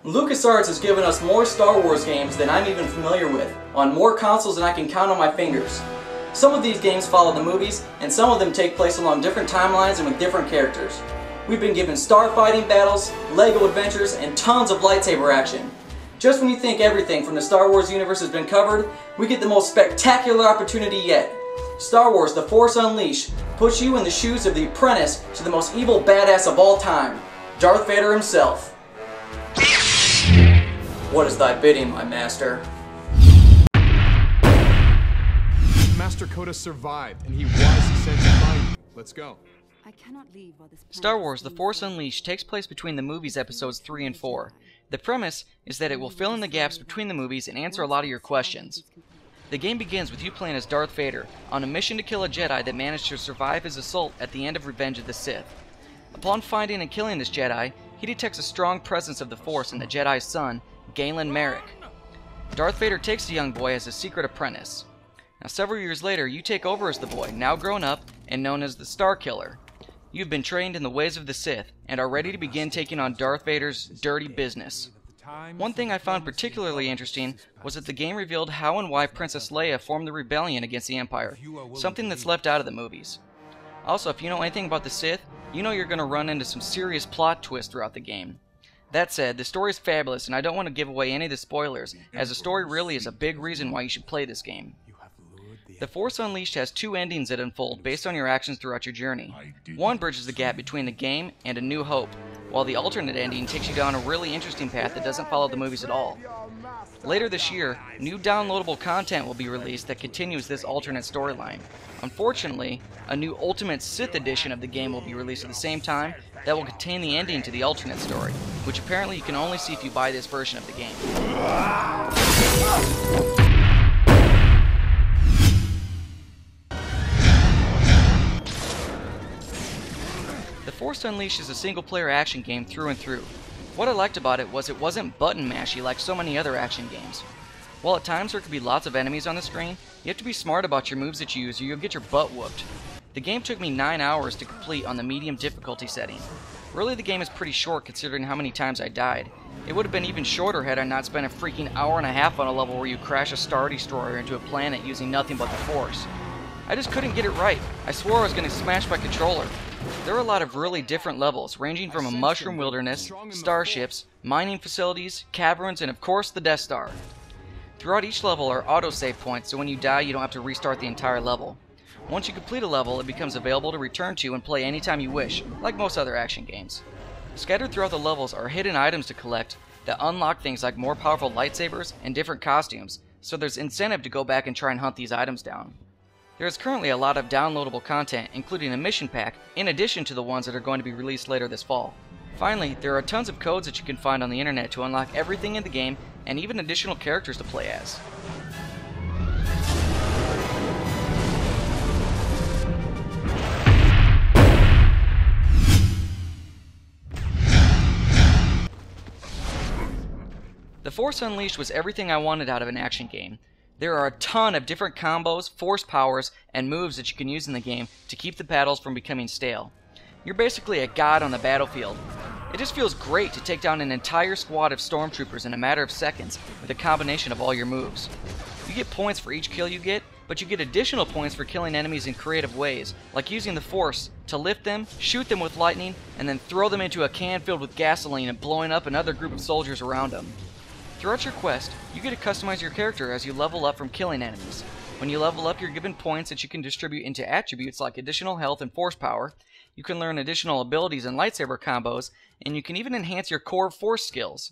LucasArts has given us more Star Wars games than I'm even familiar with, on more consoles than I can count on my fingers. Some of these games follow the movies, and some of them take place along different timelines and with different characters. We've been given starfighting battles, LEGO adventures, and tons of lightsaber action. Just when you think everything from the Star Wars universe has been covered, we get the most spectacular opportunity yet. Star Wars The Force Unleashed puts you in the shoes of the apprentice to the most evil badass of all time, Darth Vader himself. What is thy bidding, my master? Master Coda survived, and he was sent to find you. Let's go. I cannot leave while this Star Wars The Force Unleashed takes place between the movies episodes 3 and 4. The premise is that it will fill in the gaps between the movies and answer a lot of your questions. The game begins with you playing as Darth Vader, on a mission to kill a Jedi that managed to survive his assault at the end of Revenge of the Sith. Upon finding and killing this Jedi, he detects a strong presence of the Force in the Jedi's son, Galen Marek. Darth Vader takes the young boy as a secret apprentice. Now, several years later, you take over as the boy, now grown up and known as the Star Killer. You've been trained in the ways of the Sith and are ready to begin taking on Darth Vader's dirty business. One thing I found particularly interesting was that the game revealed how and why Princess Leia formed the rebellion against the Empire, something that's left out of the movies. Also, if you know anything about the Sith, you know you're going to run into some serious plot twists throughout the game. That said, the story is fabulous, and I don't want to give away any of the spoilers, as the story really is a big reason why you should play this game. The Force Unleashed has two endings that unfold based on your actions throughout your journey. One bridges the gap between the game and A New Hope, while the alternate ending takes you down a really interesting path that doesn't follow the movies at all. Later this year, new downloadable content will be released that continues this alternate storyline. Unfortunately, a new Ultimate Sith edition of the game will be released at the same time that will contain the ending to the alternate story, which apparently you can only see if you buy this version of the game. The Force Unleashed is a single-player action game through and through. What I liked about it was it wasn't button-mashy like so many other action games. While at times there could be lots of enemies on the screen, you have to be smart about your moves that you use or you'll get your butt whooped. The game took me 9 hours to complete on the medium difficulty setting. Really, the game is pretty short considering how many times I died. It would have been even shorter had I not spent a freaking hour and a half on a level where you crash a Star Destroyer into a planet using nothing but the Force. I just couldn't get it right. I swore I was going to smash my controller. There are a lot of really different levels, ranging from a mushroom wilderness, starships, mining facilities, caverns, and of course the Death Star. Throughout each level are autosave points, so when you die you don't have to restart the entire level. Once you complete a level, it becomes available to return to and play anytime you wish, like most other action games. Scattered throughout the levels are hidden items to collect that unlock things like more powerful lightsabers and different costumes, so there's incentive to go back and try and hunt these items down. There is currently a lot of downloadable content, including a mission pack, in addition to the ones that are going to be released later this fall. Finally, there are tons of codes that you can find on the internet to unlock everything in the game, and even additional characters to play as. The Force Unleashed was everything I wanted out of an action game. There are a ton of different combos, force powers, and moves that you can use in the game to keep the battles from becoming stale. You're basically a god on the battlefield. It just feels great to take down an entire squad of stormtroopers in a matter of seconds with a combination of all your moves. You get points for each kill you get, but you get additional points for killing enemies in creative ways, like using the Force to lift them, shoot them with lightning, and then throw them into a can filled with gasoline and blowing up another group of soldiers around them. Throughout your quest, you get to customize your character as you level up from killing enemies. When you level up, you're given points that you can distribute into attributes like additional health and force power. You can learn additional abilities and lightsaber combos, and you can even enhance your core force skills.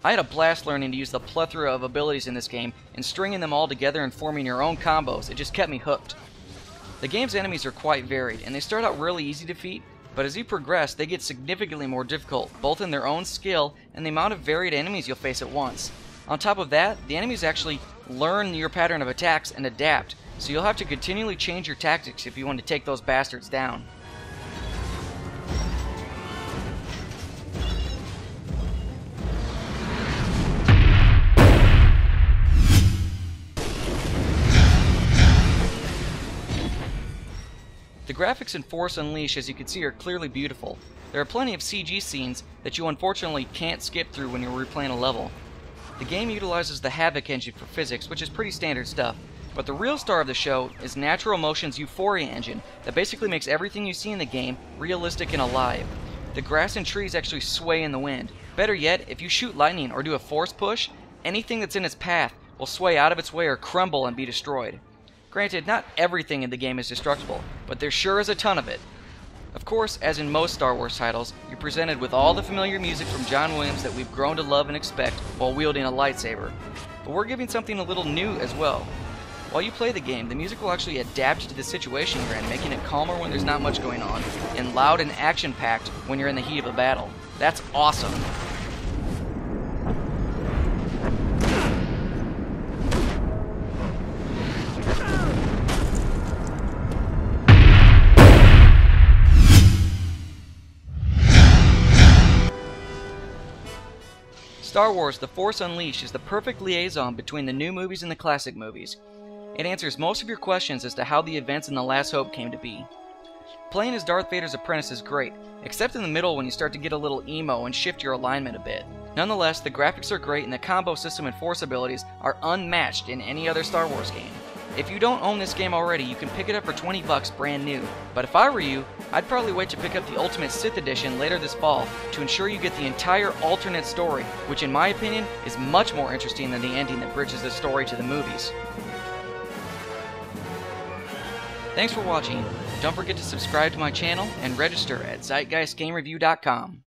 I had a blast learning to use the plethora of abilities in this game and stringing them all together and forming your own combos. It just kept me hooked. The game's enemies are quite varied, and they start out really easy to defeat, but as you progress, they get significantly more difficult, both in their own skill and the amount of varied enemies you'll face at once. On top of that, the enemies actually learn your pattern of attacks and adapt, so you'll have to continually change your tactics if you want to take those bastards down. The graphics in Force Unleashed, as you can see, are clearly beautiful. There are plenty of CG scenes that you unfortunately can't skip through when you're replaying a level. The game utilizes the Havoc engine for physics, which is pretty standard stuff, but the real star of the show is Natural Motion's Euphoria engine that basically makes everything you see in the game realistic and alive. The grass and trees actually sway in the wind. Better yet, if you shoot lightning or do a force push, anything that's in its path will sway out of its way or crumble and be destroyed. Granted, not everything in the game is destructible, but there sure is a ton of it. Of course, as in most Star Wars titles, you're presented with all the familiar music from John Williams that we've grown to love and expect while wielding a lightsaber. But we're giving something a little new as well. While you play the game, the music will actually adapt to the situation you're in, making it calmer when there's not much going on, and loud and action-packed when you're in the heat of a battle. That's awesome. Star Wars: The Force Unleashed is the perfect liaison between the new movies and the classic movies. It answers most of your questions as to how the events in The Last Hope came to be. Playing as Darth Vader's apprentice is great, except in the middle when you start to get a little emo and shift your alignment a bit. Nonetheless, the graphics are great and the combo system and force abilities are unmatched in any other Star Wars game. If you don't own this game already, you can pick it up for $20 brand new. But if I were you, I'd probably wait to pick up the Ultimate Sith Edition later this fall to ensure you get the entire alternate story, which in my opinion is much more interesting than the ending that bridges the story to the movies. Thanks for watching. Don't forget to subscribe to my channel and register at ZeitgeistGameReview.com.